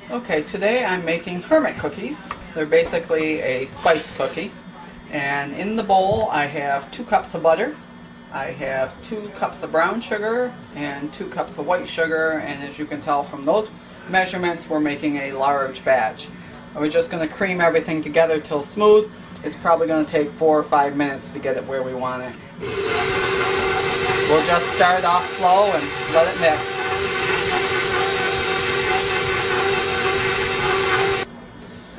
Okay, today I'm making Hermit Cookies. They're basically a spice cookie. And in the bowl I have 2 cups of butter, I have 2 cups of brown sugar, and 2 cups of white sugar, and as you can tell from those measurements we're making a large batch. And we're just going to cream everything together till smooth. It's probably going to take 4 or 5 minutes to get it where we want it. We'll just start off slow and let it mix.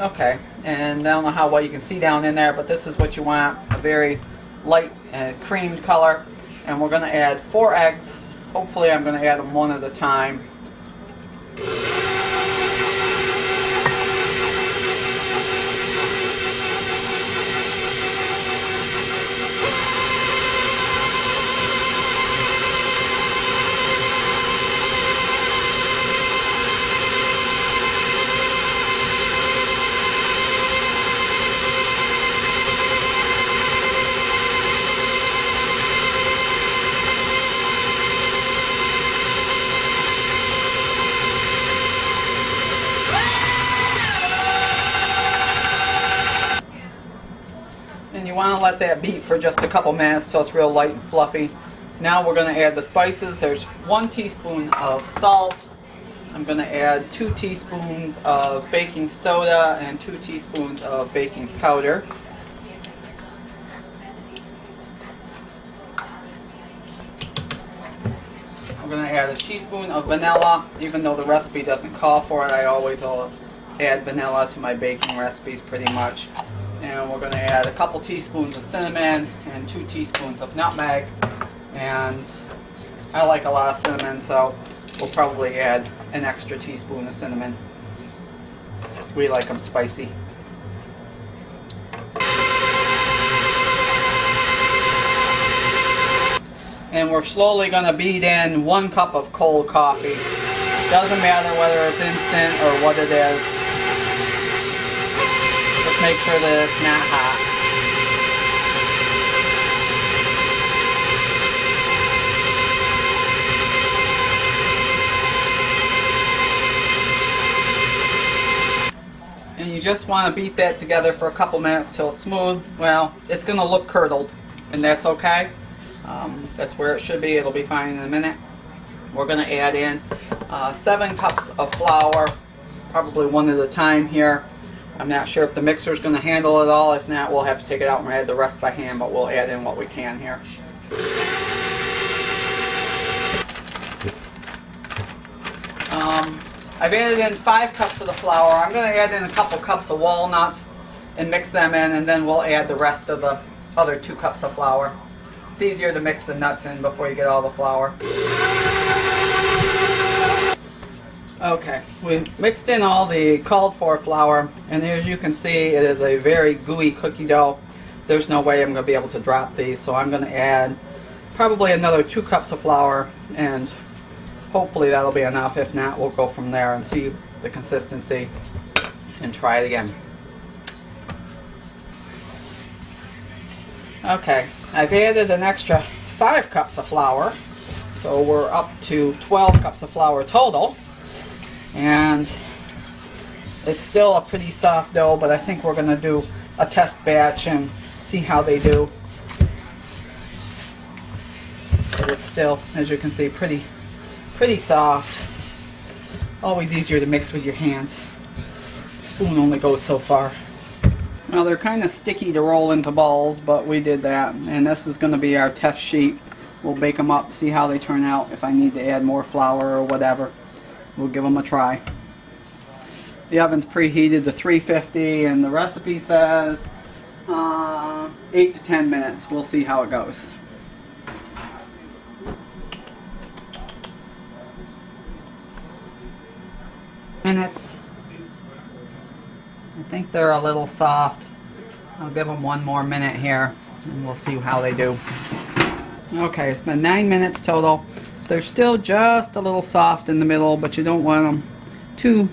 Okay, and I don't know how well you can see down in there, but this is what you want, a very light and creamed color. And we're going to add 4 eggs. Hopefully I'm going to add them one at a time. And you want to let that beat for just a couple minutes till it's real light and fluffy. Now we're going to add the spices. There's 1 teaspoon of salt. I'm going to add 2 teaspoons of baking soda and 2 teaspoons of baking powder. I'm going to add a teaspoon of vanilla. Even though the recipe doesn't call for it, I always add vanilla to my baking recipes pretty much. And we're going to add a couple teaspoons of cinnamon and 2 teaspoons of nutmeg. And I like a lot of cinnamon, so we'll probably add an extra teaspoon of cinnamon. We like them spicy. And we're slowly going to beat in 1 cup of cold coffee. Doesn't matter whether it's instant or what it is. Just make sure that it's not hot. And you just want to beat that together for a couple minutes till it's smooth. Well, it's going to look curdled, and that's okay. That's where it should be. It'll be fine in a minute. We're going to add in 7 cups of flour, probably one at a time here. I'm not sure if the mixer is going to handle it all. If not, we'll have to take it out and add the rest by hand, but we'll add in what we can here. I've added in 5 cups of the flour. I'm going to add in a couple cups of walnuts and mix them in, and then we'll add the rest of the other 2 cups of flour. It's easier to mix the nuts in before you get all the flour. Okay, we mixed in all the called for flour, and as you can see, it is a very gooey cookie dough. There's no way I'm going to be able to drop these, so I'm going to add probably another 2 cups of flour, and hopefully that'll be enough. If not, we'll go from there and see the consistency and try it again. Okay, I've added an extra 5 cups of flour, so we're up to 12 cups of flour total. And it's still a pretty soft dough, but I think we're going to do a test batch and see how they do. But it's still, as you can see, pretty soft. Always easier to mix with your hands. Spoon only goes so far. Well, they're kind of sticky to roll into balls, but we did that. And this is going to be our test sheet. We'll bake them up, see how they turn out. If I need to add more flour or whatever, we'll give them a try. The oven's preheated to 350, and the recipe says 8 to 10 minutes. We'll see how it goes. Minutes. I think they're a little soft. I'll give them 1 more minute here, and we'll see how they do. Okay, it's been 9 minutes total. They're still just a little soft in the middle, but you don't want them too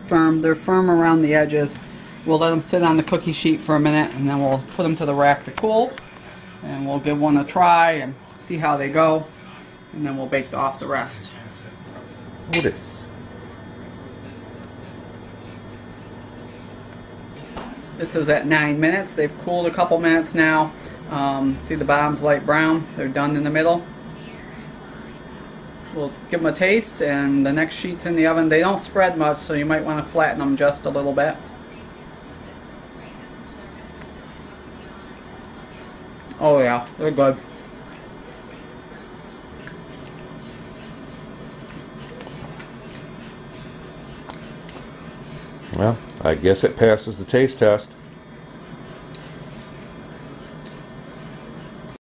firm. They're firm around the edges. We'll let them sit on the cookie sheet for a minute, and then we'll put them to the rack to cool. And we'll give one a try and see how they go. And then we'll bake off the rest. Otis. This is at 9 minutes. They've cooled a couple minutes now. See the bottom's light brown. They're done in the middle. We'll give them a taste, and the next sheet's in the oven. They don't spread much, so you might want to flatten them just a little bit. Oh yeah, they're good. Well, I guess it passes the taste test.